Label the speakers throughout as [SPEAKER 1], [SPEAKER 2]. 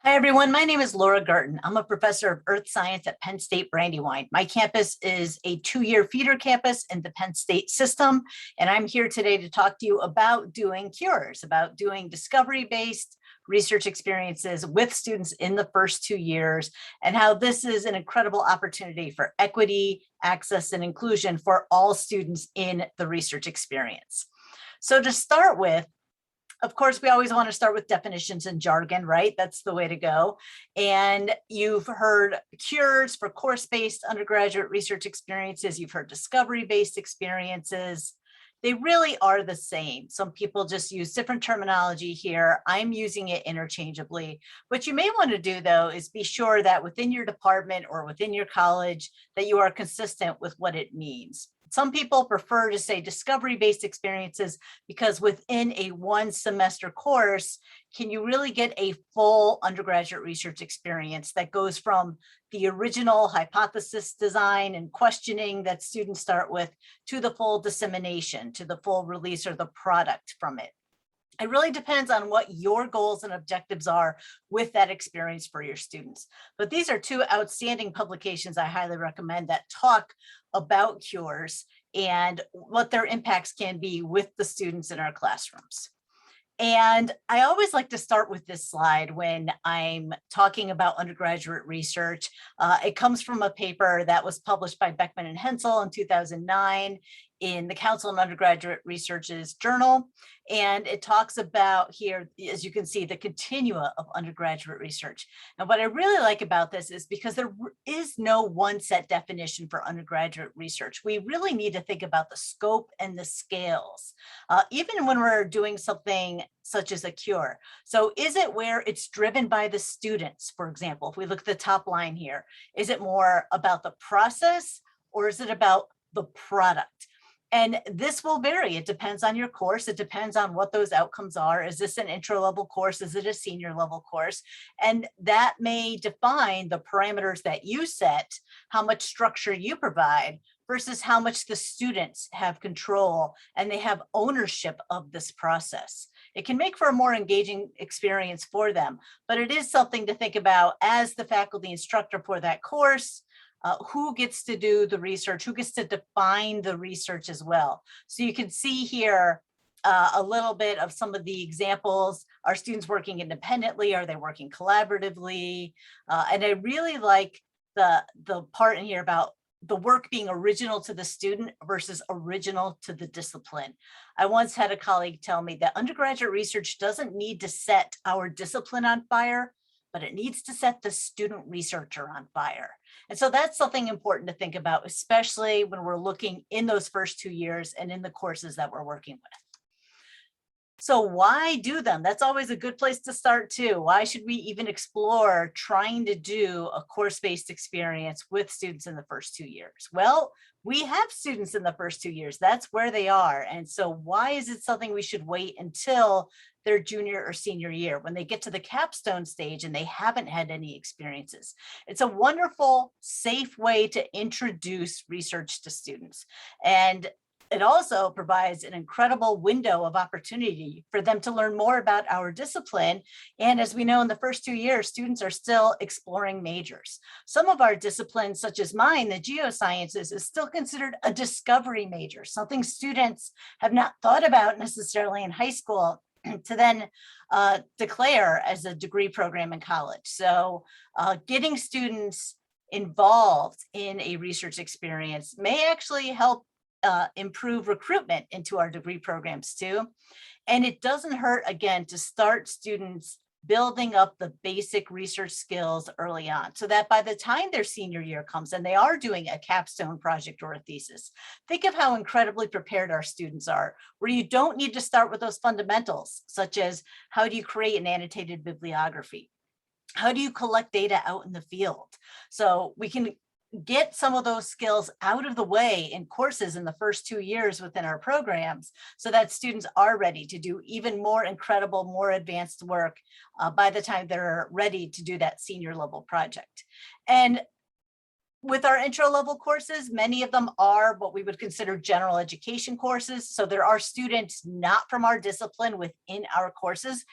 [SPEAKER 1] Hi, everyone. My name is Laura Garten. I'm a professor of earth science at Penn State Brandywine. My campus is a 2-year feeder campus in the Penn State system, and I'm here today to talk to you about doing cures, about doing discovery-based research experiences with students in the first 2 years, and how this is an incredible opportunity for equity, access, and inclusion for all students in the research experience. So to start with, of course, we always want to start with definitions and jargon, right? That's the way to go. And you've heard cures for course-based undergraduate research experiences. You've heard discovery-based experiences. They really are the same. Some people just use different terminology here. I'm using it interchangeably. What you may want to do, though, is be sure that within your department or within your college that you are consistent with what it means. Some people prefer to say discovery-based experiences because within a 1-semester course, can you really get a full undergraduate research experience that goes from the original hypothesis design and questioning that students start with to the full dissemination, to the full release or the product from it. It really depends on what your goals and objectives are with that experience for your students. But these are two outstanding publications I highly recommend that talk about cures and what their impacts can be with the students in our classrooms. And I always like to start with this slide when I'm talking about undergraduate research. It comes from a paper that was published by Beckman and Hensel in 2009 in the Council on Undergraduate Research's journal. And it talks about here, as you can see, the continua of undergraduate research. And what I really like about this is because there is no one set definition for undergraduate research. We really need to think about the scope and the scales, even when we're doing something such as a cure. So is it where it's driven by the students, for example, if we look at the top line here, is it more about the process or is it about the product? And this will vary. It depends on your course. It depends on what those outcomes are. Is this an intro level course? Is it a senior level course? And that may define the parameters that you set, how much structure you provide versus how much the students have control and they have ownership of this process. It can make for a more engaging experience for them, but it is something to think about as the faculty instructor for that course. Who gets to do the research, who gets to define the research as well. So you can see here a little bit of some of the examples. Are students working independently? Are they working collaboratively? And I really like the part in here about the work being original to the student versus original to the discipline. I once had a colleague tell me that undergraduate research doesn't need to set our discipline on fire, but it needs to set the student researcher on fire. And so that's something important to think about, especially when we're looking in those first 2 years and in the courses that we're working with. So why do them? That's always a good place to start too. Why should we even explore trying to do a course-based experience with students in the first 2 years? Well, we have students in the first 2 years. That's where they are. And so why is it something we should wait until their junior or senior year when they get to the capstone stage and they haven't had any experiences? It's a wonderful, safe way to introduce research to students. And it also provides an incredible window of opportunity for them to learn more about our discipline. And as we know, in the first 2 years, students are still exploring majors. Some of our disciplines, such as mine, the geosciences, is still considered a discovery major, something students have not thought about necessarily in high school to then declare as a degree program in college. So getting students involved in a research experience may actually help improve recruitment into our degree programs too. And it doesn't hurt, again, to start students building up the basic research skills early on so that by the time their senior year comes and they are doing a capstone project or a thesis, think of how incredibly prepared our students are, where you don't need to start with those fundamentals, such as how do you create an annotated bibliography? How do you collect data out in the field? So we can get some of those skills out of the way in courses in the first 2 years within our programs so that students are ready to do even more incredible, more advanced work by the time they're ready to do that senior level project. And with our intro level courses, many of them are what we would consider general education courses. So there are students not from our discipline within our courses.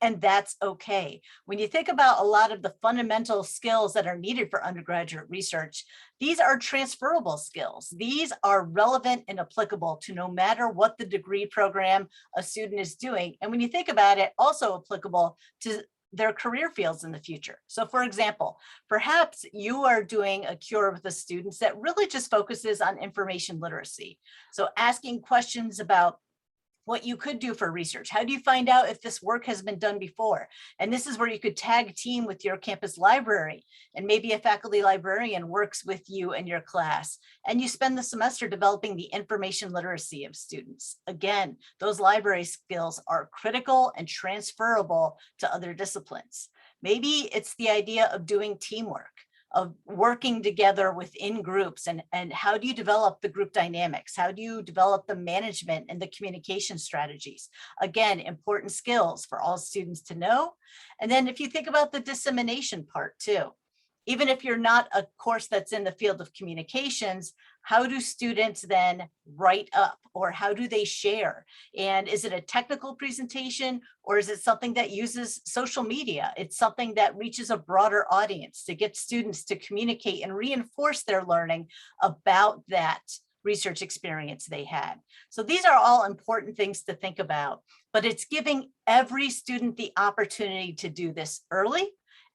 [SPEAKER 1] and that's okay. When you think about a lot of the fundamental skills that are needed for undergraduate research, these are transferable skills. These are relevant and applicable to no matter what the degree program a student is doing. And when you think about it, also applicable to their career fields in the future. So for example, perhaps you are doing a cure with the students that really just focuses on information literacy. So asking questions about what you could do for research. How do you find out if this work has been done before? And this is where you could tag team with your campus library, and maybe a faculty librarian works with you and your class. And you spend the semester developing the information literacy of students. Again, those library skills are critical and transferable to other disciplines. Maybe it's the idea of doing teamwork, of working together within groups, and how do you develop the group dynamics? How do you develop the management and the communication strategies? Again, important skills for all students to know. And then if you think about the dissemination part too, even if you're not a course that's in the field of communications, how do students then write up, or how do they share? And is it a technical presentation, or is it something that uses social media? It's something that reaches a broader audience to get students to communicate and reinforce their learning about that research experience they had. So these are all important things to think about, but it's giving every student the opportunity to do this early,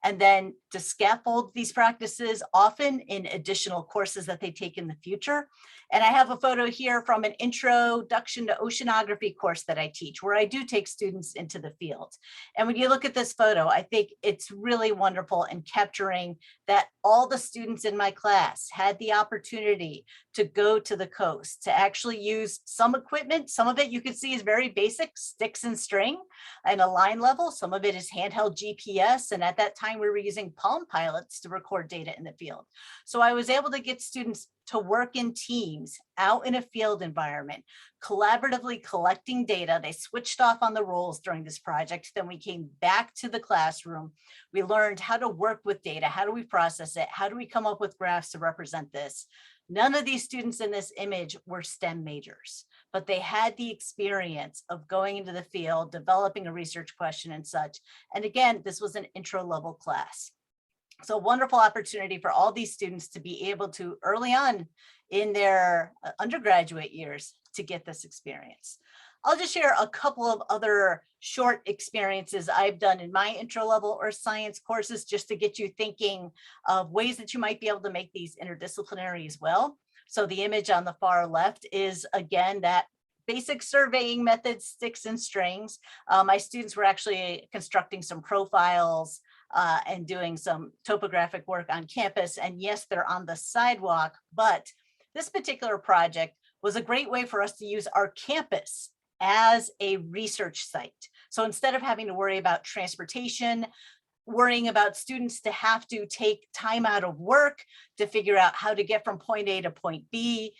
[SPEAKER 1] and then to scaffold these practices often in additional courses that they take in the future. And I have a photo here from an introduction to oceanography course that I teach, where I do take students into the field. And when you look at this photo, I think it's really wonderful in capturing that all the students in my class had the opportunity to go to the coast, to actually use some equipment. Some of it you can see is very basic, sticks and string and a line level. Some of it is handheld GPS. And at that time, we were using Palm Pilots to record data in the field. So I was able to get students to work in teams out in a field environment, collaboratively collecting data. They switched off on the roles during this project. Then we came back to the classroom. We learned how to work with data. How do we process it? How do we come up with graphs to represent this? None of these students in this image were STEM majors, but they had the experience of going into the field, developing a research question and such. And again, this was an intro level class. So wonderful opportunity for all these students to be able to early on in their undergraduate years to get this experience. I'll just share a couple of other short experiences I've done in my intro level or science courses, just to get you thinking of ways that you might be able to make these interdisciplinary as well. So the image on the far left is, again, that basic surveying method, sticks and strings. My students were actually constructing some profiles and doing some topographic work on campus. And yes, they're on the sidewalk, but this particular project was a great way for us to use our campus as a research site. So instead of having to worry about transportation, worrying about students to have to take time out of work to figure out how to get from point A to point B,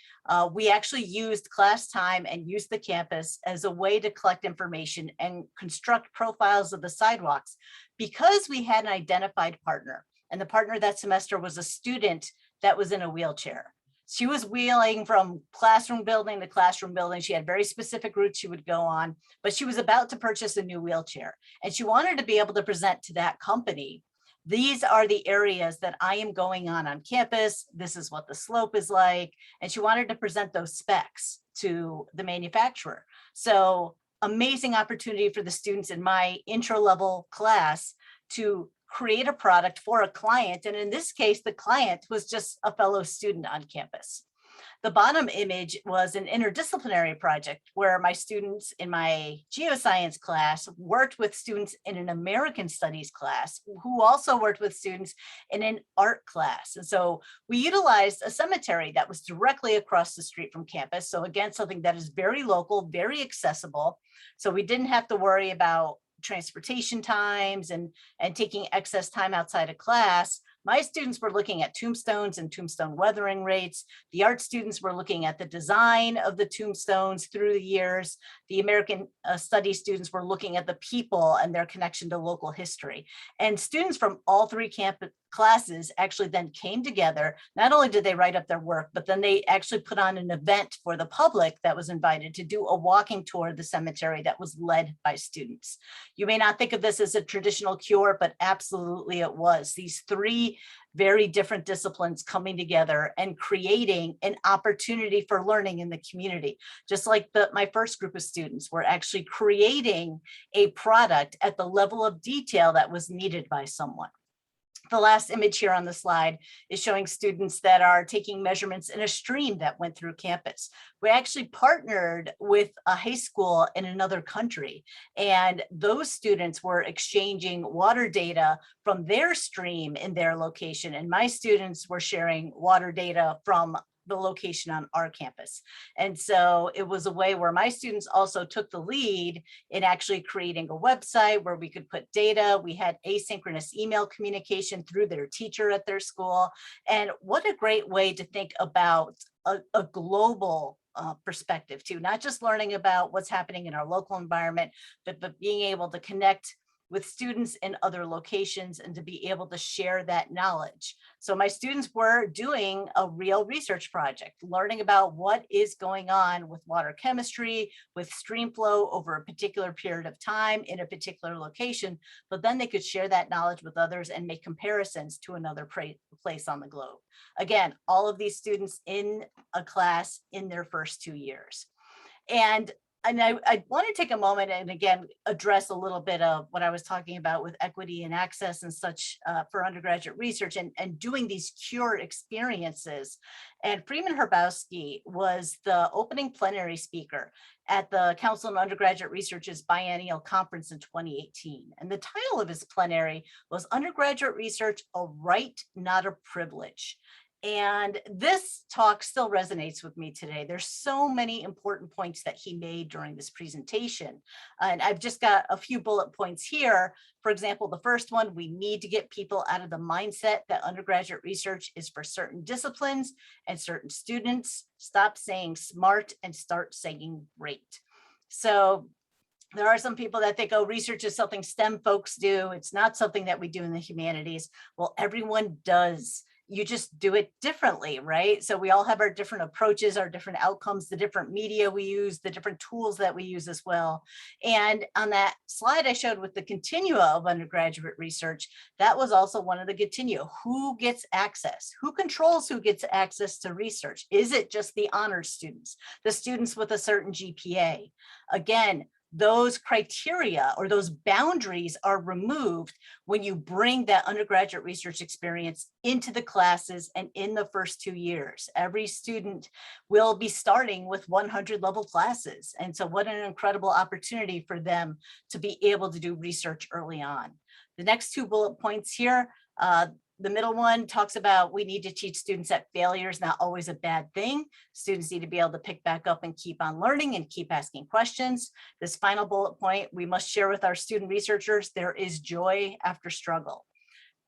[SPEAKER 1] we actually used class time and used the campus as a way to collect information and construct profiles of the sidewalks, because we had an identified partner. And the partner that semester was a student that was in a wheelchair. She was wheeling from classroom building to classroom building. She had very specific routes she would go on, but she was about to purchase a new wheelchair. And she wanted to be able to present to that company, these are the areas that I am going on campus. This is what the slope is like. And she wanted to present those specs to the manufacturer. So amazing opportunity for the students in my intro level class to create a product for a client. And in this case, the client was just a fellow student on campus. The bottom image was an interdisciplinary project where my students in my geoscience class worked with students in an American studies class, who also worked with students in an art class. And so we utilized a cemetery that was directly across the street from campus. So again, something that is very local, very accessible. So we didn't have to worry about transportation times and taking excess time outside of class. My students were looking at tombstones and tombstone weathering rates. The art students were looking at the design of the tombstones through the years. The American Studies students were looking at the people and their connection to local history. And students from all three classes actually then came together. Not only did they write up their work, but then they actually put on an event for the public that was invited to do a walking tour of the cemetery that was led by students. You may not think of this as a traditional cure, but absolutely it was. These three very different disciplines coming together and creating an opportunity for learning in the community. Just like my first group of students were actually creating a product at the level of detail that was needed by someone. The last image here on the slide is showing students that are taking measurements in a stream that went through campus. We actually partnered with a high school in another country, and those students were exchanging water data from their stream in their location, and my students were sharing water data from the location on our campus. And so it was a way where my students also took the lead in actually creating a website where we could put data. We had asynchronous email communication through their teacher at their school. And what a great way to think about a global perspective too, not just learning about what's happening in our local environment, but being able to connect with students in other locations and to be able to share that knowledge. So my students were doing a real research project, learning about what is going on with water chemistry, with stream flow over a particular period of time in a particular location, but then they could share that knowledge with others and make comparisons to another place on the globe. Again, all of these students in a class in their first 2 years. And I want to take a moment and again address a little bit of what I was talking about with equity and access and such for undergraduate research and doing these cure experiences. And Freeman Hrabowski was the opening plenary speaker at the Council on Undergraduate Research's biennial conference in 2018. And the title of his plenary was Undergraduate Research, a Right, Not a Privilege. And this talk still resonates with me today. There's so many important points that he made during this presentation. And I've just got a few bullet points here. For example, the first one, we need to get people out of the mindset that undergraduate research is for certain disciplines and certain students. Stop saying smart and start saying great. So there are some people that think, oh, research is something STEM folks do. It's not something that we do in the humanities. Well, everyone does. You just do it differently, right? So we all have our different approaches, our different outcomes, the different media we use, the different tools that we use as well. And on that slide I showed with the continua of undergraduate research, that was also one of the continua. Who gets access? Who controls who gets access to research? Is it just the honors students, the students with a certain GPA? Again, those criteria or those boundaries are removed when you bring that undergraduate research experience into the classes and in the first 2 years. Every student will be starting with 100 level classes. And so what an incredible opportunity for them to be able to do research early on. The next 2 bullet points here, the middle one talks about we need to teach students that failure is not always a bad thing. Students need to be able to pick back up and keep on learning and keep asking questions. This final bullet point, we must share with our student researchers, there is joy after struggle.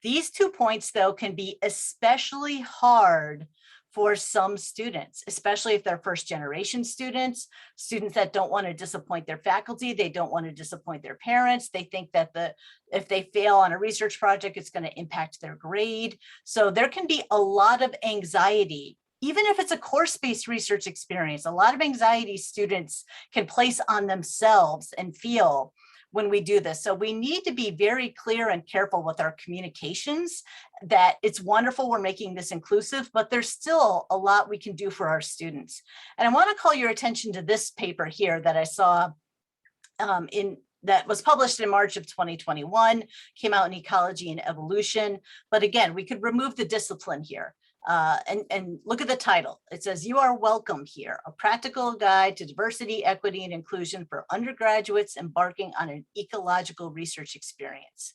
[SPEAKER 1] These 2 points, though, can be especially hard for some students, especially if they're first generation students, students that don't want to disappoint their faculty, they don't want to disappoint their parents, they think that if they fail on a research project, it's going to impact their grade. So there can be a lot of anxiety, even if it's a course-based research experience, a lot of anxiety students can place on themselves and feel when we do this. So we need to be very clear and careful with our communications, that it's wonderful we're making this inclusive, but there's still a lot we can do for our students. And I want to call your attention to this paper here that I saw that was published in March of 2021, came out in Ecology and Evolution. But again, we could remove the discipline here. And look at the title. It says, "You are welcome here, a practical guide to diversity, equity, and inclusion for undergraduates embarking on an ecological research experience."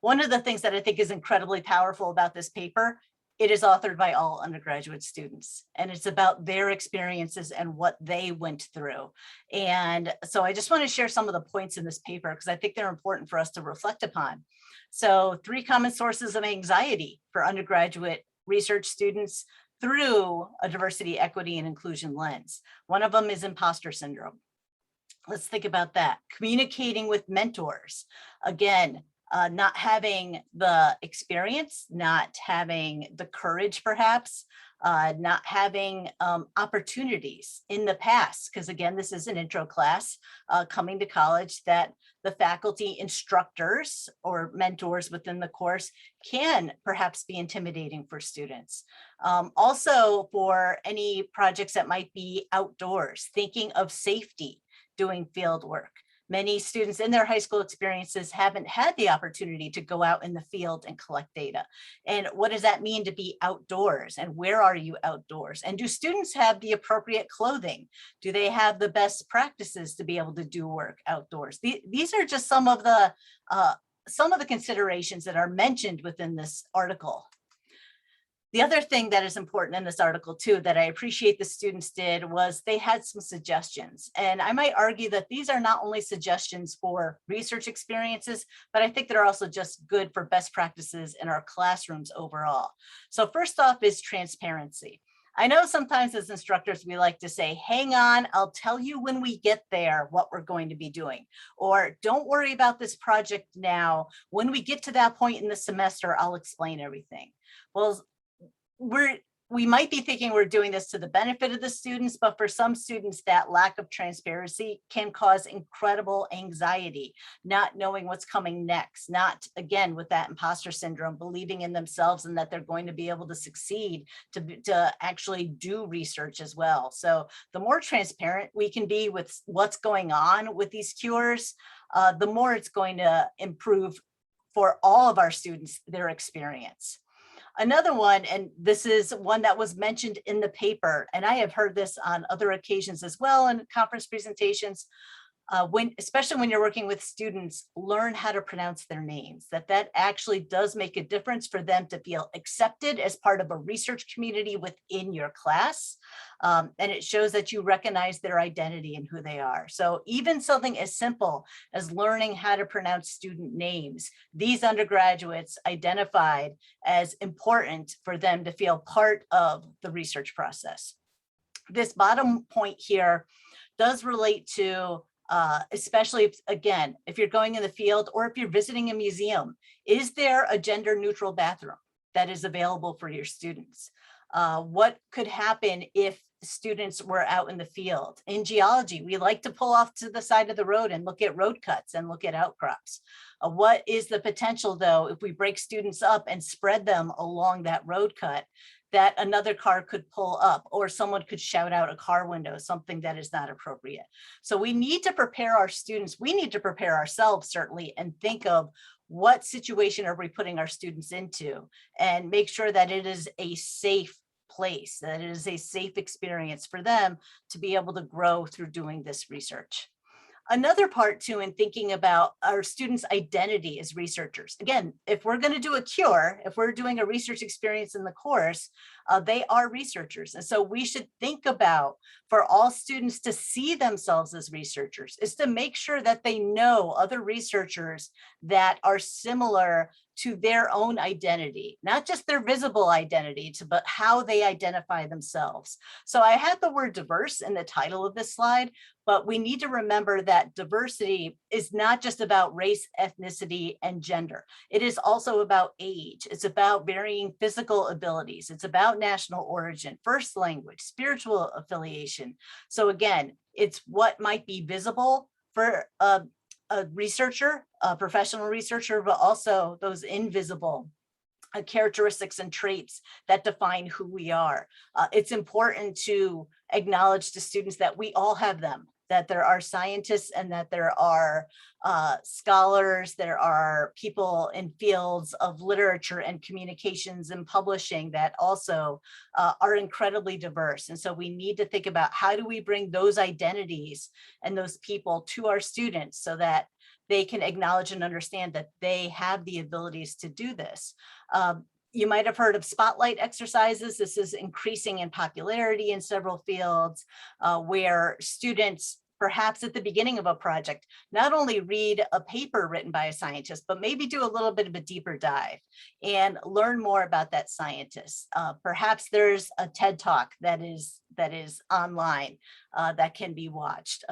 [SPEAKER 1] One of the things that I think is incredibly powerful about this paper It is authored by all undergraduate students, and it's about their experiences and what they went through. And so I just want to share some of the points in this paper because I think they're important for us to reflect upon. So 3 common sources of anxiety for undergraduate research students through a diversity, equity, and inclusion lens. One of them is imposter syndrome. Let's think about that. Communicating with mentors. Again, not having the experience, not having the courage, perhaps, not having opportunities in the past, because again, this is an intro class coming to college that the faculty instructors or mentors within the course can perhaps be intimidating for students. Also for any projects that might be outdoors, thinking of safety, doing field work. Many students in their high school experiences haven't had the opportunity to go out in the field and collect data. And what does that mean to be outdoors? And where are you outdoors? And do students have the appropriate clothing? Do they have the best practices to be able to do work outdoors? These are just some of the considerations that are mentioned within this article. The other thing that is important in this article too, that I appreciate the students did, was they had some suggestions. And I might argue that these are not only suggestions for research experiences, but I think they're also just good for best practices in our classrooms overall. So first off is transparency. I know sometimes as instructors, we like to say, hang on, I'll tell you when we get there what we're going to be doing. Or don't worry about this project now. When we get to that point in the semester, I'll explain everything. Well, we might be thinking we're doing this to the benefit of the students, but for some students, that lack of transparency can cause incredible anxiety, not knowing what's coming next, not, again, with that imposter syndrome, believing in themselves and that they're going to be able to succeed to actually do research as well. So the more transparent we can be with what's going on with these cures, the more it's going to improve for all of our students, their experience. Another one, and this is one that was mentioned in the paper, and I have heard this on other occasions as well in conference presentations, especially when you're working with students, learn how to pronounce their names, that actually does make a difference for them to feel accepted as part of a research community within your class. And it shows that you recognize their identity and who they are. So even something as simple as learning how to pronounce student names, these undergraduates identified as important for them to feel part of the research process. This bottom point here does relate to especially if you're going in the field or if you're visiting a museum, is there a gender neutral bathroom that is available for your students? What could happen if students were out in the field? In geology, we like to pull off to the side of the road and look at road cuts and look at outcrops. What is the potential though, if we break students up and spread them along that road cut, that another car could pull up or someone could shout out a car window, something that is not appropriate. So we need to prepare our students. We need to prepare ourselves certainly and think of what situation are we putting our students into and make sure that it is a safe place, that it is a safe experience for them to be able to grow through doing this research. Another part too, in thinking about our students' identity as researchers. Again, if we're going to do a cure, if we're doing a research experience in the course, they are researchers. And so we should think about, for all students to see themselves as researchers, is to make sure that they know other researchers that are similar to their own identity, not just their visible identity, but how they identify themselves. So I had the word diverse in the title of this slide, but we need to remember that diversity is not just about race, ethnicity, and gender. It is also about age. It's about varying physical abilities. It's about national origin, first language, spiritual affiliation. So again, it's what might be visible for a researcher, a professional researcher, but also those invisible characteristics and traits that define who we are. It's important to acknowledge to students that we all have them, that there are scientists and that there are scholars, there are people in fields of literature and communications and publishing that also are incredibly diverse. And so we need to think about how do we bring those identities and those people to our students so that they can acknowledge and understand that they have the abilities to do this. You might have heard of spotlight exercises. This is increasing in popularity in several fields where students, perhaps at the beginning of a project, not only read a paper written by a scientist, but maybe do a little bit of a deeper dive and learn more about that scientist. Perhaps there's a TED Talk that is online that can be watched.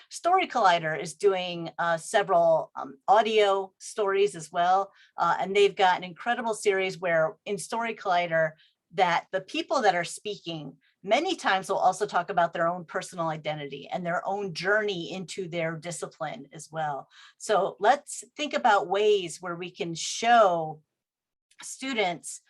[SPEAKER 1] Story Collider is doing several audio stories as well, and they've got an incredible series where in Story Collider that the people that are speaking many times will also talk about their own personal identity and their own journey into their discipline as well. So let's think about ways where we can show students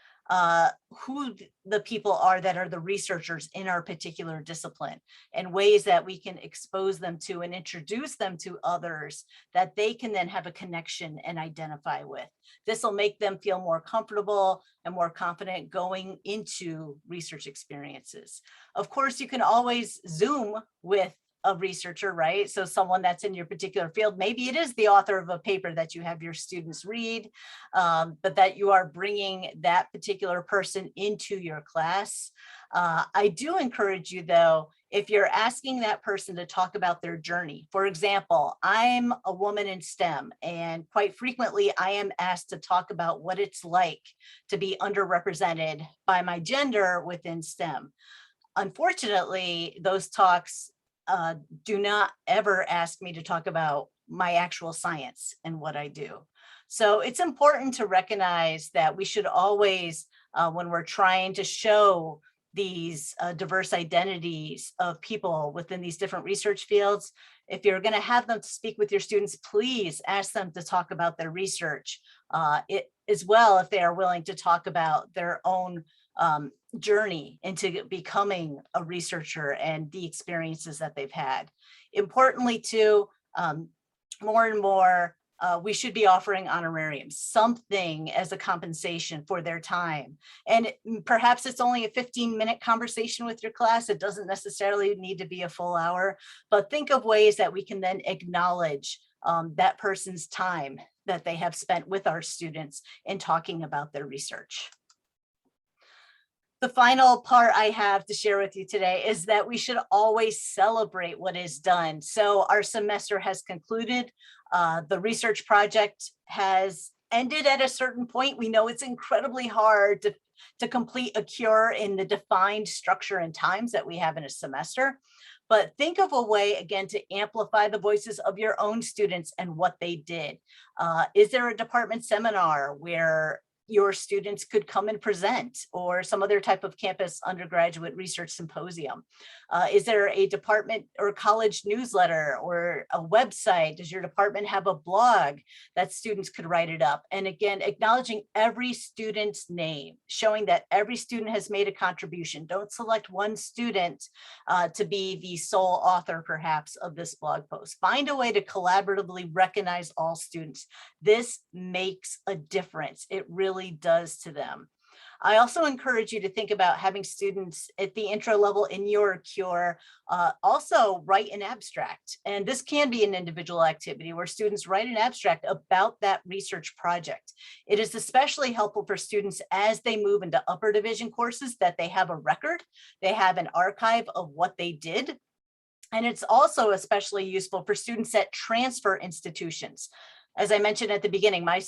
[SPEAKER 1] who the people are that are the researchers in our particular discipline, and ways that we can expose them to and introduce them to others that they can then have a connection and identify with. This will make them feel more comfortable and more confident going into research experiences. Of course, you can always Zoom with a researcher, right? So someone that's in your particular field, maybe it is the author of a paper that you have your students read, but that you are bringing that particular person into your class. I do encourage you though, if you're asking that person to talk about their journey, for example, I'm a woman in STEM, and quite frequently I am asked to talk about what it's like to be underrepresented by my gender within STEM. Unfortunately, those talks do not ever ask me to talk about my actual science and what I do. So it's important to recognize that we should always, when we're trying to show these diverse identities of people within these different research fields, if you're going to have them speak with your students, please ask them to talk about their research as well, if they are willing to talk about their own journey into becoming a researcher and the experiences that they've had. Importantly too, more and more, we should be offering honorariums, something as a compensation for their time. And perhaps it's only a 15-minute conversation with your class. It doesn't necessarily need to be a full hour, but think of ways that we can then acknowledge that person's time that they have spent with our students in talking about their research. The final part I have to share with you today is that we should always celebrate what is done. So our semester has concluded. The research project has ended at a certain point. We know it's incredibly hard to complete a cure in the defined structure and times that we have in a semester. But think of a way, again, to amplify the voices of your own students and what they did. Is there a department seminar where your students could come and present, or some other type of campus undergraduate research symposium? Is there a department or college newsletter or a website? Does your department have a blog that students could write it up? And again, acknowledging every student's name, showing that every student has made a contribution. Don't select one student to be the sole author, perhaps, of this blog post. Find a way to collaboratively recognize all students. This makes a difference. It really does to them. I also encourage you to think about having students at the intro level in your cure also write an abstract. And this can be an individual activity where students write an abstract about that research project. It is especially helpful for students as they move into upper division courses that they have a record, they have an archive of what they did. And it's also especially useful for students that transfer institutions. As I mentioned at the beginning, my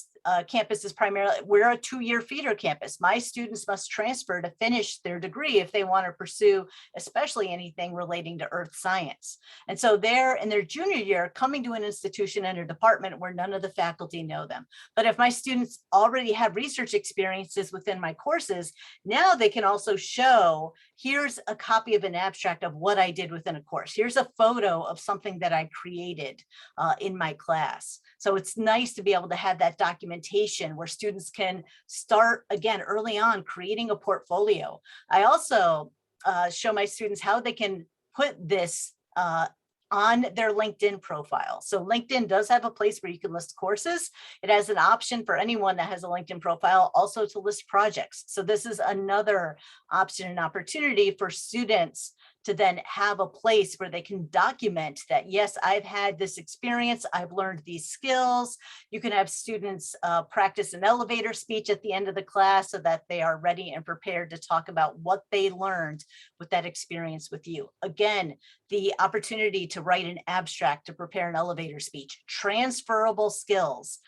[SPEAKER 1] campus is primarily, we're a 2-year feeder campus. My students must transfer to finish their degree if they want to pursue, especially anything relating to earth science. And so they're in their junior year coming to an institution and a department where none of the faculty know them. But if my students already have research experiences within my courses, now they can also show, here's a copy of an abstract of what I did within a course. Here's a photo of something that I created in my class. So it's nice to be able to have that documentation where students can start, again, early on, creating a portfolio. I also show my students how they can put this on their LinkedIn profile. So LinkedIn does have a place where you can list courses. It has an option for anyone that has a LinkedIn profile also to list projects. So this is another option and opportunity for students to then have a place where they can document that, yes, I've had this experience, I've learned these skills. You can have students practice an elevator speech at the end of the class so that they are ready and prepared to talk about what they learned with that experience with you. Again, the opportunity to write an abstract, to prepare an elevator speech, transferable skills,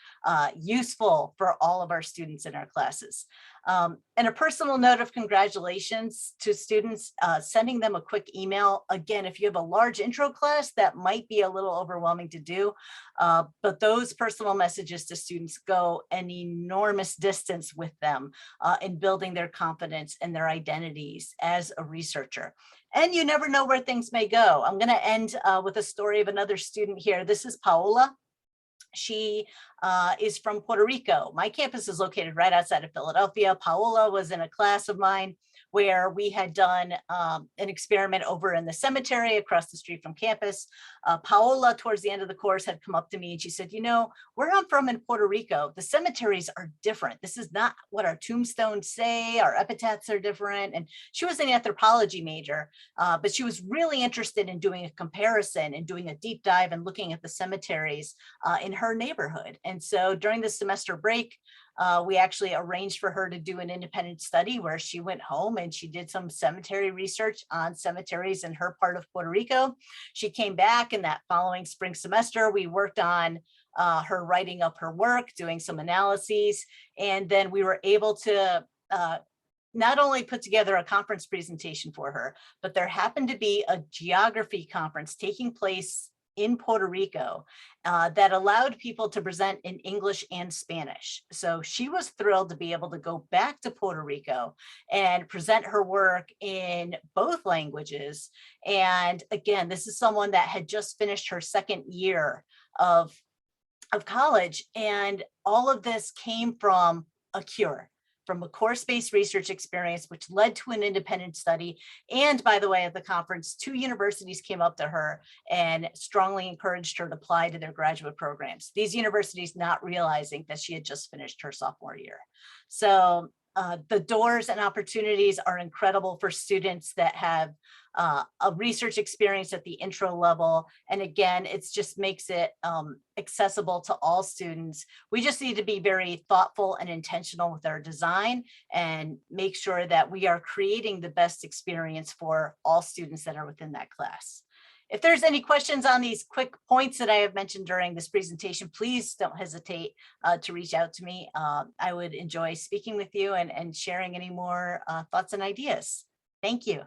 [SPEAKER 1] useful for all of our students in our classes. And a personal note of congratulations to students, sending them a quick email. Again, if you have a large intro class, that might be a little overwhelming to do, but those personal messages to students go an enormous distance with them in building their confidence and their identities as a researcher. And you never know where things may go. I'm going to end with a story of another student here. This is Paola. She is from Puerto Rico. My campus is located right outside of Philadelphia. Paola was in a class of mine where we had done an experiment over in the cemetery across the street from campus. Paola, towards the end of the course, had come up to me and she said, you know, where I'm from in Puerto Rico, the cemeteries are different. This is not what our tombstones say. Our epitaphs are different. And she was an anthropology major, but she was really interested in doing a comparison and doing a deep dive and looking at the cemeteries in her neighborhood. And so during the semester break, we actually arranged for her to do an independent study where she went home and she did some cemetery research on cemeteries in her part of Puerto Rico. She came back, and that following spring semester, we worked on her writing up her work, doing some analyses, and then we were able to not only put together a conference presentation for her, but there happened to be a geography conference taking place in Puerto Rico that allowed people to present in English and Spanish. So she was thrilled to be able to go back to Puerto Rico and present her work in both languages. And again, this is someone that had just finished her second year of college. And all of this came from a cure, from a course-based research experience, which led to an independent study. And by the way, at the conference, 2 universities came up to her and strongly encouraged her to apply to their graduate programs. These universities not realizing that she had just finished her sophomore year. So the doors and opportunities are incredible for students that have a research experience at the intro level. And again, it just makes it accessible to all students. We just need to be very thoughtful and intentional with our design and make sure that we are creating the best experience for all students that are within that class. If there's any questions on these quick points that I have mentioned during this presentation, please don't hesitate to reach out to me. I would enjoy speaking with you and sharing any more thoughts and ideas. Thank you.